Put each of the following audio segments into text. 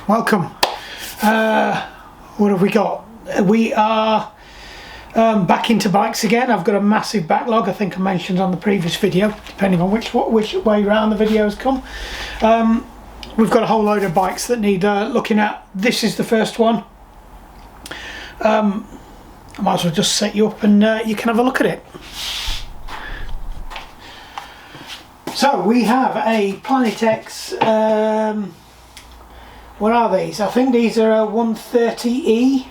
welcome. What have we got? We are back into bikes again. I've got a massive backlog, I think I mentioned on the previous video, depending on which way round the videos come. We've got a whole load of bikes that need looking at. This is the first one. I might as well just set you up and you can have a look at it. So we have a Planet X, what are these? I think these are a 130E.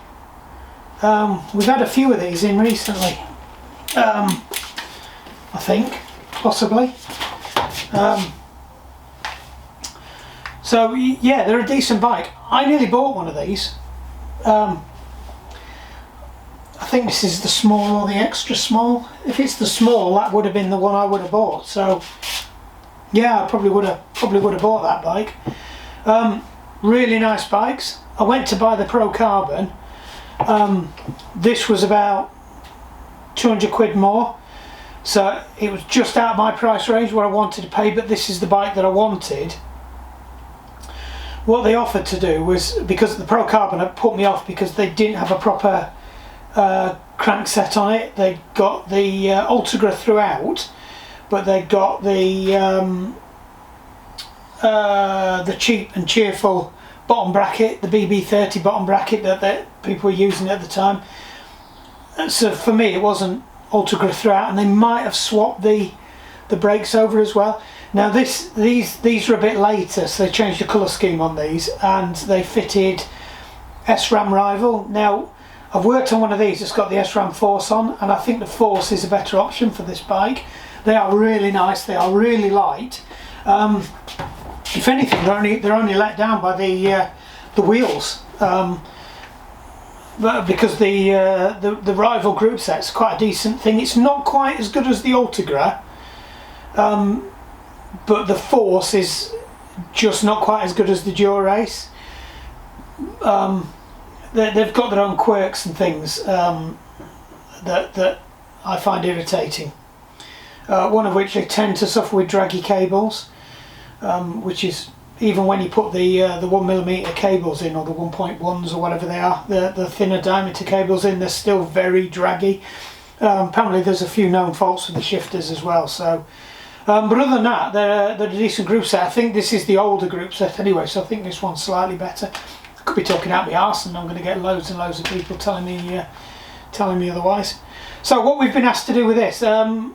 We've had a few of these in recently, I think, possibly. So yeah, they're a decent bike. I nearly bought one of these. I think this is the small or the extra small. If it's the small, that would have been the one I would have bought. So yeah, I probably would have bought that bike. Really nice bikes. I went to buy the Pro Carbon. This was about 200 quid more, so it was just out of my price range what I wanted to pay, but this is the bike that I wanted. What they offered to do was, because the Pro Carbon had put me off because they didn't have a proper crankset on it. They got the Ultegra throughout, but they got the cheap and cheerful bottom bracket, the BB30 bottom bracket that people were using at the time. So for me it wasn't Ultegra throughout, and they might have swapped the brakes over as well. Now these are a bit later, so they changed the colour scheme on these and they fitted SRAM Rival. Now I've worked on one of these that's got the SRAM Force on, and I think the Force is a better option for this bike. They are really nice, they are really light. If anything, they're only let down by the wheels, but because the Rival group set's quite a decent thing. It's not quite as good as the Ultegra, but the Force is just not quite as good as the Dura-Ace. They've got their own quirks and things that I find irritating. One of which they tend to suffer with draggy cables. Which is, even when you put the 1mm cables in, or the 1.1s or whatever they are, the thinner diameter cables in, they're still very draggy. Apparently there's a few known faults with the shifters as well. So, but other than that, they're a decent group set. I think this is the older group set anyway, so I think this one's slightly better. I could be talking out my arse and I'm going to get loads and loads of people telling me otherwise. So what we've been asked to do with this,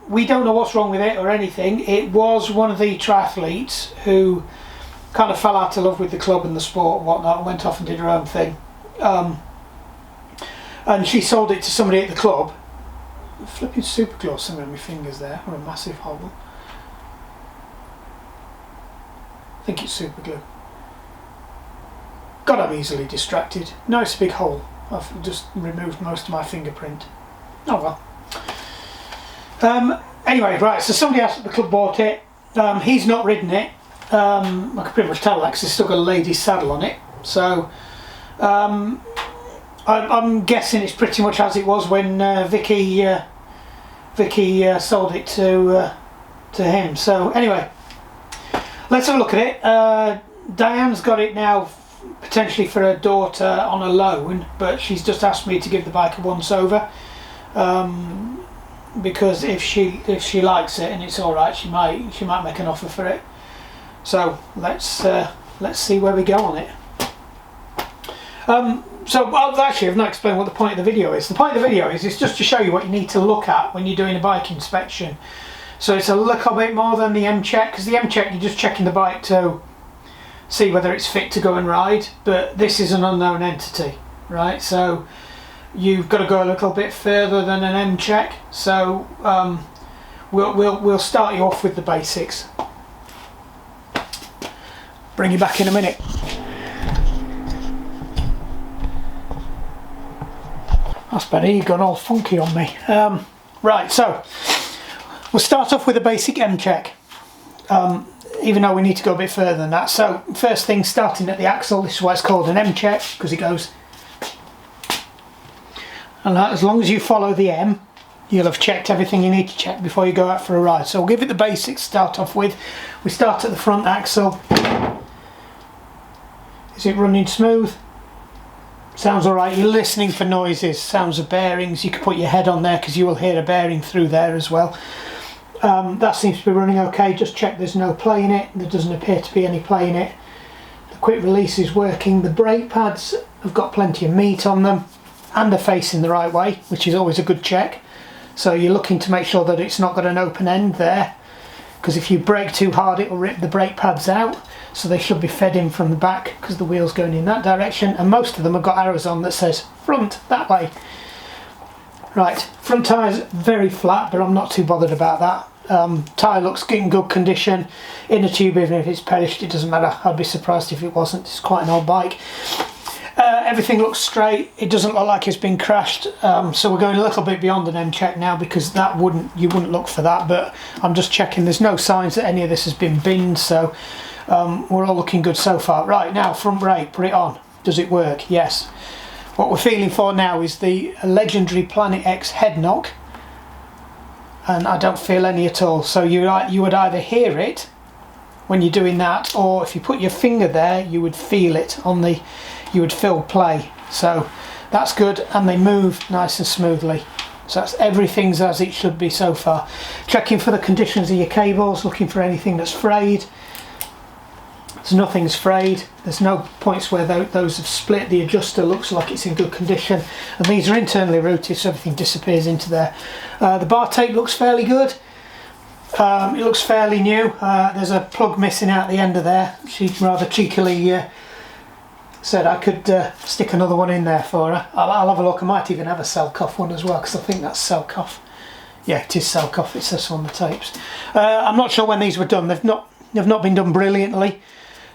we don't know what's wrong with it or anything. It was one of the triathletes who kind of fell out of love with the club and the sport and whatnot, and went off and did her own thing. And she sold it to somebody at the club. Flipping super glue somewhere on my fingers there, or a massive hole. I think it's super glue. God, I'm easily distracted. Nice big hole. I've just removed most of my fingerprint. Oh well. Anyway, right, so somebody else at the club bought it. He's not ridden it. I can pretty much tell that because it's still got a lady's saddle on it. So I'm guessing it's pretty much as it was when Vicky sold it to him. So anyway, let's have a look at it. Diane's got it now, potentially for her daughter on a loan, but she's just asked me to give the bike a once over. Because if she likes it and it's all right, she might make an offer for it. So let's see where we go on it. Actually, I've not explained what the point of the video is. The point of the video is just to show you what you need to look at when you're doing a bike inspection. So it's a little bit more than the M-check, because the M-check you're just checking the bike to see whether it's fit to go and ride, but this is an unknown entity, right? So you've got to go a little bit further than an M-check. So we'll start you off with the basics. Bring you back in a minute. That's better, you've gone all funky on me. Right, so we'll start off with a basic M-check, even though we need to go a bit further than that. So first thing, starting at the axle, this is why it's called an M-check, because it goes, and as long as you follow the M, you'll have checked everything you need to check before you go out for a ride. So we'll give it the basics to start off with. We start at the front axle. Is it running smooth? Sounds alright. You're listening for noises, sounds of bearings. You can put your head on there because you will hear a bearing through there as well. That seems to be running okay. Just check there's no play in it. There doesn't appear to be any play in it. The quick release is working. The brake pads have got plenty of meat on them and they're facing the right way, which is always a good check. So you're looking to make sure that it's not got an open end there, because if you brake too hard it will rip the brake pads out. So they should be fed in from the back because the wheel's going in that direction, and most of them have got arrows on that says front that way. Right, front tyre's very flat, but I'm not too bothered about that. Tyre looks in good condition. Inner tube, even if it's perished, it doesn't matter. I'd be surprised if it wasn't. It's quite an old bike. Everything looks straight. It doesn't look like it's been crashed. So we're going a little bit beyond an M check now, because that you wouldn't look for that. But I'm just checking. There's no signs that any of this has been binned. So we're all looking good so far. Right, now front brake, put it on. Does it work? Yes. What we're feeling for now is the legendary Planet X head knock, and I don't feel any at all. So you would either hear it when you're doing that, or if you put your finger there you would feel it on the, you would feel play. So that's good, and they move nice and smoothly. So that's everything's as it should be so far. Checking for the conditions of your cables, looking for anything that's frayed. So nothing's frayed. There's no points where those have split. The adjuster looks like it's in good condition, and these are internally routed, so everything disappears into there. The bar tape looks fairly good. It looks fairly new. There's a plug missing out the end of there. She rather cheekily said I could stick another one in there for her. I'll have a look. I might even have a Selkoff one as well, because I think that's Selkoff. Yeah, it is Selkoff. It says so on the tapes. I'm not sure when these were done. They've not been done brilliantly.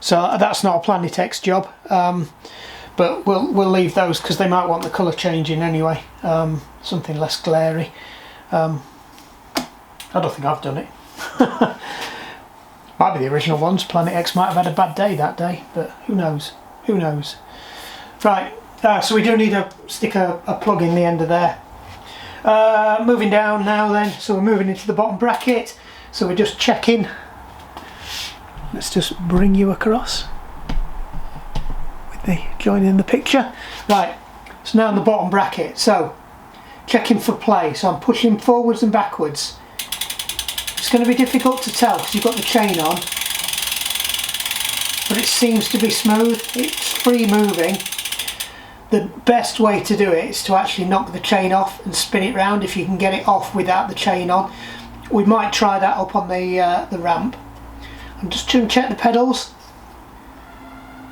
So that's not a Planet X job, but we'll leave those because they might want the colour changing anyway, something less glary. I don't think I've done it. Might be the original ones. Planet X might have had a bad day that day, but who knows? Who knows? Right, so we do need to stick a plug in the end of there. Moving down now then, so we're moving into the bottom bracket, so we're just checking. Let's just bring you across with the joining the picture. Right, so now in the bottom bracket, so checking for play. So I'm pushing forwards and backwards. It's going to be difficult to tell because you've got the chain on, but it seems to be smooth. It's free moving. The best way to do it is to actually knock the chain off and spin it round if you can get it off without the chain on. We might try that up on the ramp. I'm just trying to check the pedals.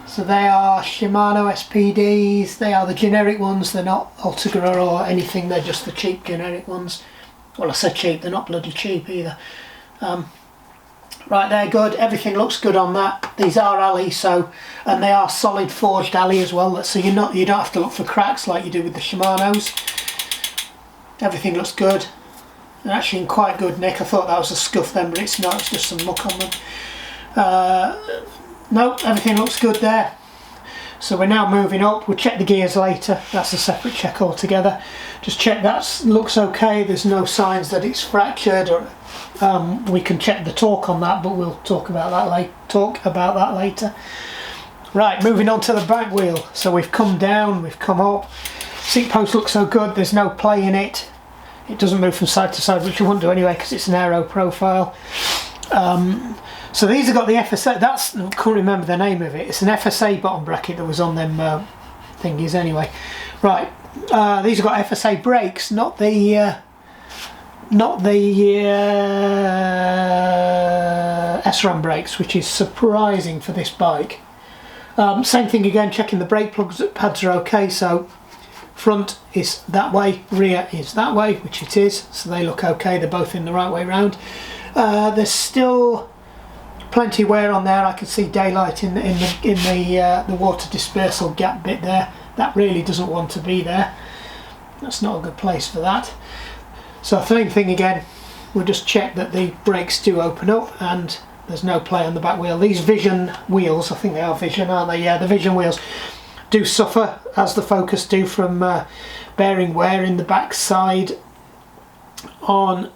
So they are Shimano SPDs. They are the generic ones. They're not Ultegra or anything. They're just the cheap generic ones. Well, I said cheap. They're not bloody cheap either. Right, they're good. Everything looks good on that. These are alley, and they are solid forged alley as well. So you don't have to look for cracks like you do with the Shimanos. Everything looks good. They're actually in quite good nick. I thought that was a scuff then, but it's not. It's just some muck on them. Nope, everything looks good there. So we're now moving up. We'll check the gears later. That's a separate check altogether. Just check that looks okay. There's no signs that it's fractured, or we can check the torque on that, but we'll talk about that later. Right, moving on to the back wheel. So we've come down, we've come up. Seat post looks so good. There's no play in it. It doesn't move from side to side, which you wouldn't do anyway because it's an aero profile. So these have got the FSA. I can't remember the name of it. It's an FSA bottom bracket that was on them thingies anyway. Right, these have got FSA brakes, not the SRAM brakes, which is surprising for this bike. Same thing again. Checking the brake pads are okay. So front is that way, rear is that way, which it is. So they look okay. They're both in the right way round. There's still plenty of wear on there. I can see daylight in the water dispersal gap bit there. That really doesn't want to be there. That's not a good place for that. So same thing again. We'll just check that the brakes do open up and there's no play on the back wheel. These Vision wheels, I think they are Vision, aren't they? Yeah, the Vision wheels do suffer, as the Focus do, from bearing wear in the back side on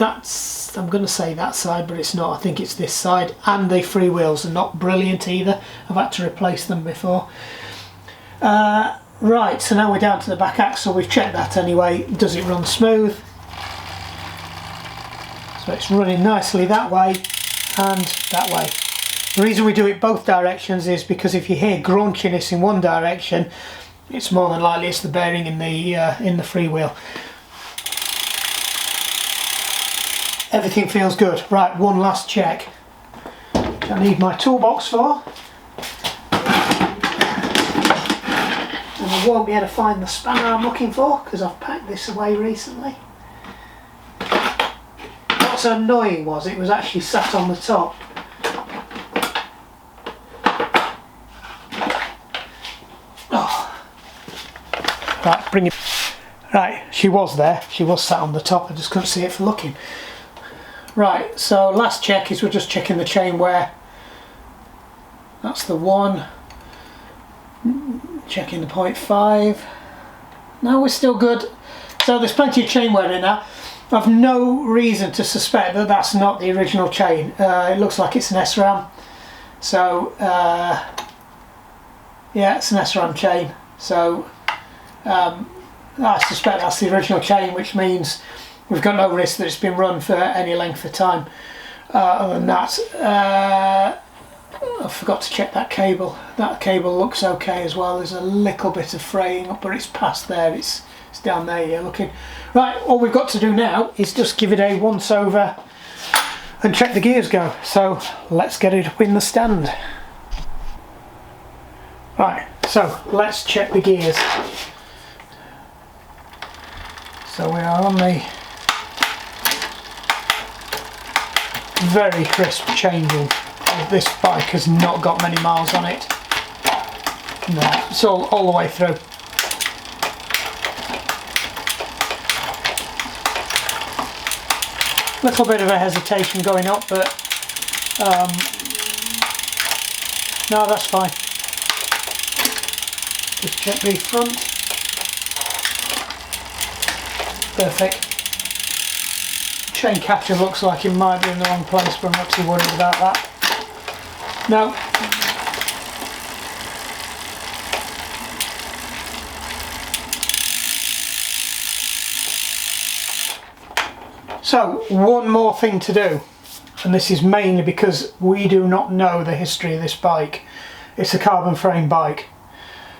that's, I'm going to say that side, but it's not. I think it's this side, and the freewheels are not brilliant either. I've had to replace them before. Right, so now we're down to the back axle. We've checked that anyway. Does it run smooth? So it's running nicely that way and that way. The reason we do it both directions is because if you hear grunchiness in one direction, it's more than likely it's the bearing in the freewheel. Everything feels good. Right, one last check. I need my toolbox for. And I won't be able to find the spanner I'm looking for because I've packed this away recently. What's annoying was it was actually sat on the top. Oh. Right, bring it. Right, she was there. She was sat on the top. I just couldn't see it for looking. Right, so last check is we're just checking the chain wear. That's the one. Checking the 0.5. No, we're still good. So there's plenty of chain wear in that. I've no reason to suspect that that's not the original chain. It looks like it's an SRAM. So, yeah, it's an SRAM chain. So, I suspect that's the original chain, which means we've got no risk that it's been run for any length of time. Other than that, I forgot to check that cable. That cable looks okay as well. There's a little bit of fraying up, but it's past there. It's down there, yeah, looking. Right, all we've got to do now is just give it a once over and check the gears go. So let's get it up in the stand. Right, so let's check the gears. So we are on the very crisp changing. This bike has not got many miles on it. No, it's all the way through. Little bit of a hesitation going up, but no, that's fine. Just check the front. Perfect. Chain capture looks like it might be in the wrong place, but I'm not too worried about that. No. So, one more thing to do, and this is mainly because we do not know the history of this bike. It's a carbon frame bike.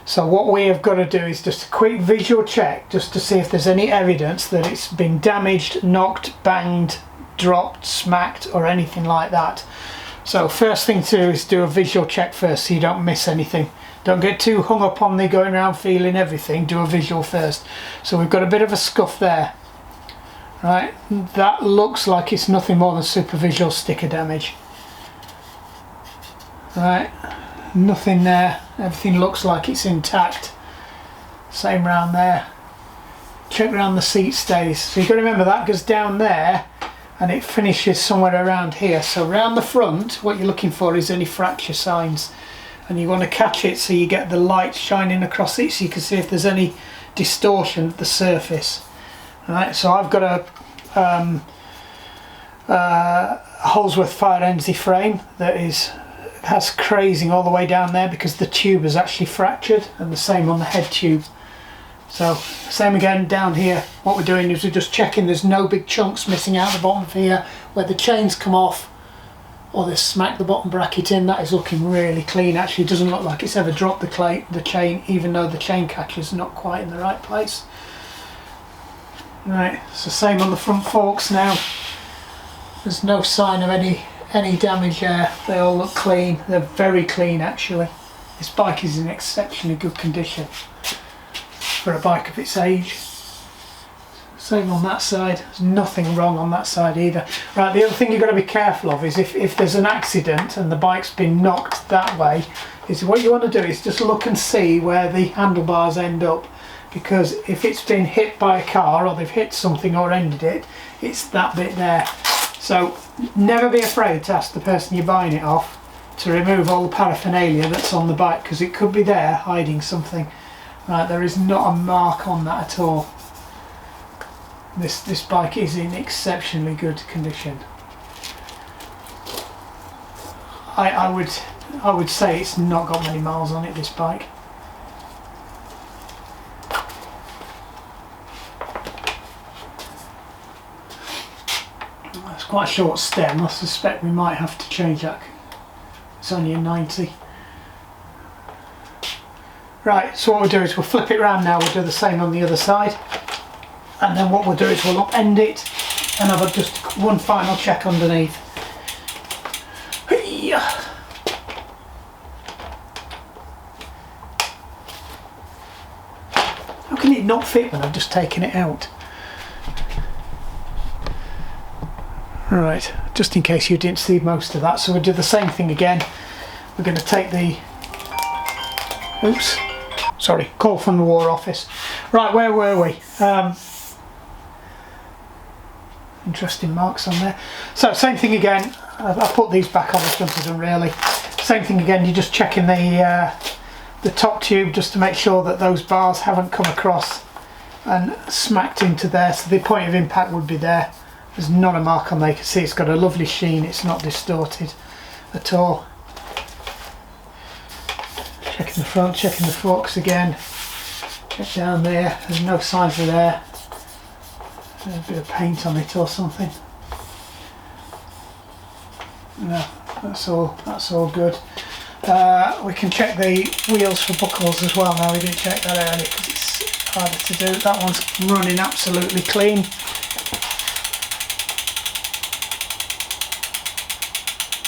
So what we have got to do is just a quick visual check just to see if there's any evidence that it's been damaged, knocked, banged, dropped, smacked or anything like that. So first thing to do is do a visual check first so you don't miss anything. Don't get too hung up on the going around feeling everything, do a visual first. So we've got a bit of a scuff there. Right, that looks like it's nothing more than supervisual sticker damage. Right, nothing there, everything looks like it's intact. Same round there. Check around the seat stays. So you've got to remember that goes down there and it finishes somewhere around here. So around the front, what you're looking for is any fracture signs. And you want to catch it so you get the light shining across it so you can see if there's any distortion at the surface. Right, so I've got a Holsworth Fire Enzy frame that has crazing all the way down there because the tube is actually fractured, and the same on the head tube. So same again down here. What we're doing is we're just checking there's no big chunks missing out the bottom of here where the chains come off or they smack the bottom bracket in. That is looking really clean. Actually, it doesn't look like it's ever dropped the chain, even though the chain catcher's not quite in the right place. Right, so same on the front forks now. There's no sign of any damage there. They all look clean. They're very clean actually. This bike is in exceptionally good condition for a bike of its age. Same on that side. There's nothing wrong on that side either. Right, the other thing you've got to be careful of is if there's an accident and the bike's been knocked that way, is what you want to do is just look and see where the handlebars end up. Because if it's been hit by a car or they've hit something or ended it, it's that bit there. So never be afraid to ask the person you're buying it off to remove all the paraphernalia that's on the bike, because it could be there hiding something. Right, there is not a mark on that at all. This bike is in exceptionally good condition. I would say it's not got many miles on it, this bike. It's quite a short stem. I suspect we might have to change that. It's only a 90. Right, so what we'll do is we'll flip it around now. We'll do the same on the other side, and then what we'll do is we'll upend it and have just one final check underneath. How can it not fit when I've just taken it out? Right, just in case you didn't see most of that, so we'll do the same thing again. We're going to take the... Oops. Sorry, call from the War Office. Right, where were we? Interesting marks on there. So same thing again. I'll put these back on, I've done to them really. Same thing again, you're just checking the top tube just to make sure that those bars haven't come across and smacked into there. So the point of impact would be there. There's not a mark on there. You can see it's got a lovely sheen. It's not distorted at all. Checking the front, checking the forks again. Check down there. There's no signs of there. There's a bit of paint on it or something. No, that's all good. We can check the wheels for buckles as well now. We didn't check that earlier because it's harder to do. That one's running absolutely clean.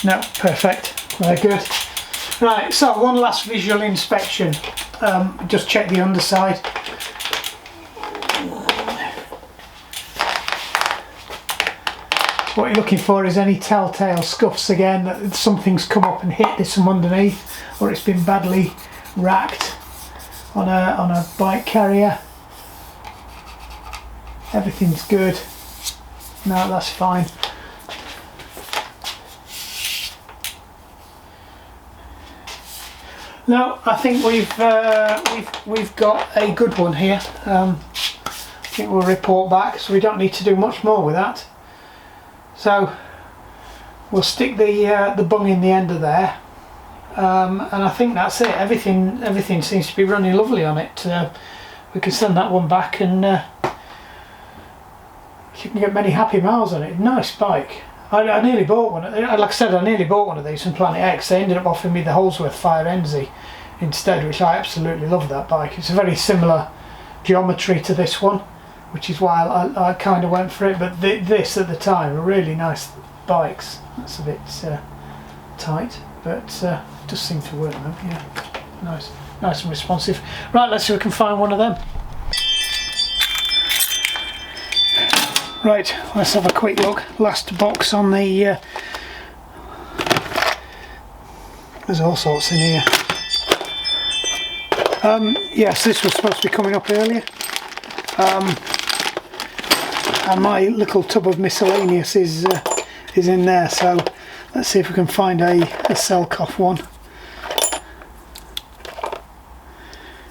No, perfect. Very good. Right, so one last visual inspection. Just check the underside. What you're looking for is any telltale scuffs again, that something's come up and hit this from underneath, or it's been badly racked on a bike carrier. Everything's good. No, that's fine. No, I think we've got a good one here. I think we'll report back, so we don't need to do much more with that. So we'll stick the bung in the end of there, and I think that's it. Everything seems to be running lovely on it. We can send that one back, and you can get many happy miles on it. Nice bike. I nearly bought one. Like I said, I nearly bought one of these from Planet X. They ended up offering me the Holsworth Fire NZ instead, which I absolutely love that bike. It's a very similar geometry to this one, which is why I kind of went for it. But this at the time were really nice bikes. That's a bit tight, but it does seem to work though. Yeah, nice and responsive. Right, let's see if we can find one of them. Right, let's have a quick look. Last box on the... there's all sorts in here. Yes, this was supposed to be coming up earlier. And my little tub of miscellaneous is in there, so let's see if we can find a Selkoff one.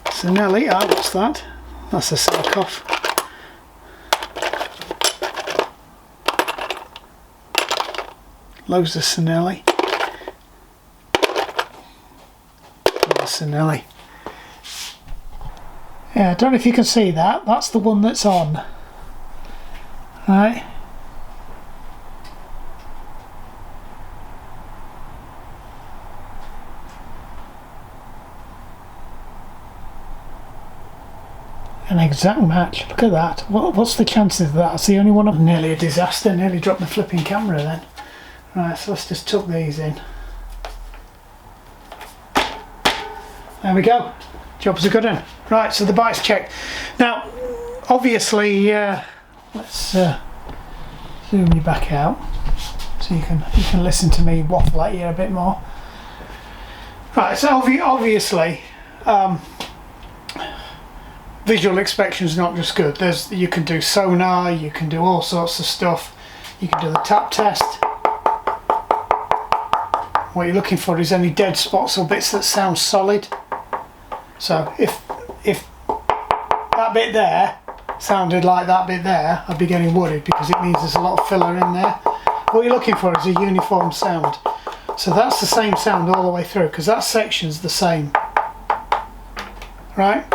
Sinelli, what's that? That's a Selkoff. Loads of Sinelli. Sinelli. Yeah, I don't know if you can see that. That's the one that's on. Right. An exact match. Look at that. What's the chances of that? That's the only one. I'm nearly a disaster. Nearly dropped my flipping camera then. Right, so let's just tuck these in. There we go. Job's a good one. Right, so the bike's checked. Now, obviously, let's zoom you back out so you can listen to me waffle at you a bit more. Right, so obviously, visual inspection is not just good. You can do sonar, you can do all sorts of stuff. You can do the tap test. What you're looking for is any dead spots or bits that sound solid. So if that bit there sounded like that bit there, I'd be getting worried, because it means there's a lot of filler in there. What you're looking for is a uniform sound. So that's the same sound all the way through, because that section's the same. Right?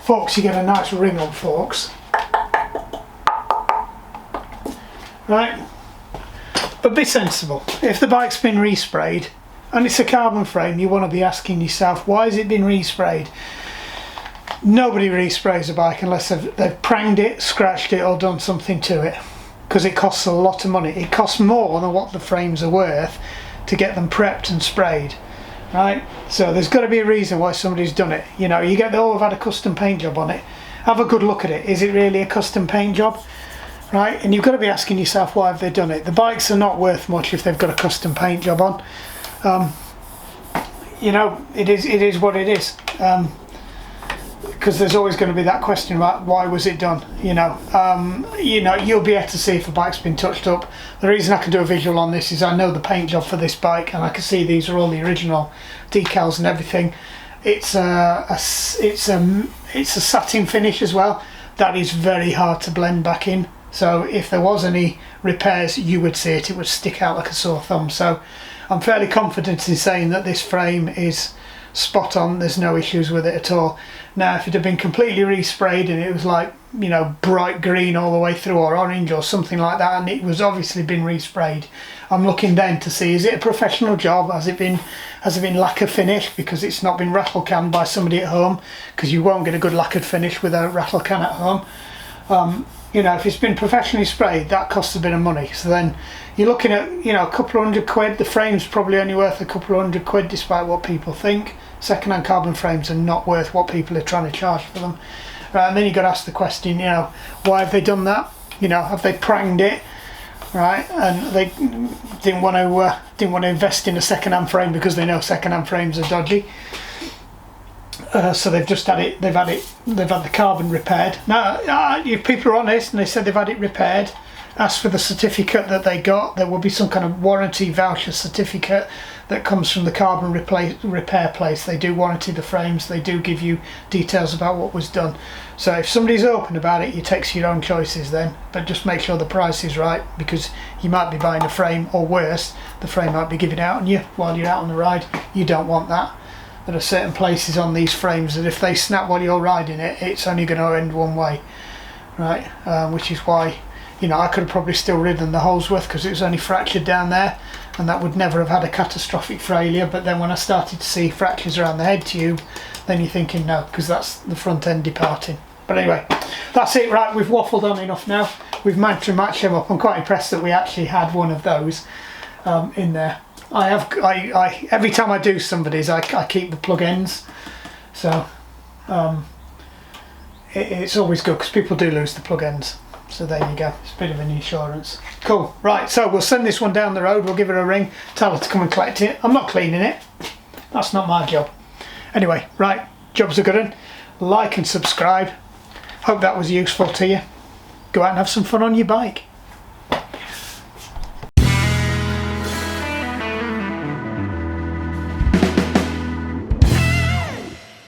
Forks, you get a nice ring on forks. Right? But be sensible. If the bike's been resprayed, and it's a carbon frame, you want to be asking yourself, why has it been resprayed? Nobody resprays a bike unless they've pranged it, scratched it, or done something to it, because it costs a lot of money. It costs more than what the frames are worth to get them prepped and sprayed, right? So there's got to be a reason why somebody's done it. You know, you get the, oh, I've had a custom paint job on it. Have a good look at it. Is it really a custom paint job? Right? And you've got to be asking yourself, why have they done it? The bikes are not worth much if they've got a custom paint job on. You know, it is what it is. Because there's always going to be that question about why was it done. You know, you'll be able to see if a bike's been touched up. The reason I can do a visual on this is I know the paint job for this bike, and I can see these are all the original decals and everything. It's a satin finish as well. That is very hard to blend back in. So if there was any repairs, you would see it. It would stick out like a sore thumb. So I'm fairly confident in saying that this frame is spot on. There's no issues with it at all. Now, if it had been completely resprayed and it was like, you know, bright green all the way through, or orange or something like that, and it was obviously been resprayed, I'm looking then to see, is it a professional job? Has it been lacquer finish because it's not been rattle canned by somebody at home? Because you won't get a good lacquered finish with a rattle can at home. You know, if it's been professionally sprayed, that costs a bit of money. So then you're looking at, you know, a couple of £100. The frame's probably only worth a couple of £100, despite what people think. Second-hand carbon frames are not worth what people are trying to charge for them. Right, and then you've got to ask the question, you know, why have they done that? You know, have they pranged it? Right, and they didn't want to invest in a second-hand frame because they know second-hand frames are dodgy. So they've just had it. They've had the carbon repaired. Now, if people are honest and they said they've had it repaired, ask for the certificate that they got. There will be some kind of warranty voucher certificate that comes from the carbon repair place. They do warranty the frames. They do give you details about what was done. So if somebody's open about it, you take your own choices then. But just make sure the price is right, because you might be buying a frame, or worse, the frame might be giving out on you while you're out on the ride. You don't want that. There are certain places on these frames that if they snap while you're riding it, it's only going to end one way, right? Which is why, you know, I could have probably still ridden the Holsworth because it was only fractured down there, and that would never have had a catastrophic failure. But then when I started to see fractures around the head tube, then you're thinking no, because that's the front end departing. But anyway, that's it. Right, we've waffled on enough now. We've managed to match them up. I'm quite impressed that we actually had one of those in there. I every time I do somebody's, I keep the plug ends, so it's always good, because people do lose the plug ends. So there you go, it's a bit of an insurance. Cool. Right, so we'll send this one down the road. We'll give her a ring, tell her to come and collect it. I'm not cleaning it, that's not my job. Anyway, right, job's a good one. Like and subscribe. Hope that was useful to you. Go out and have some fun on your bike.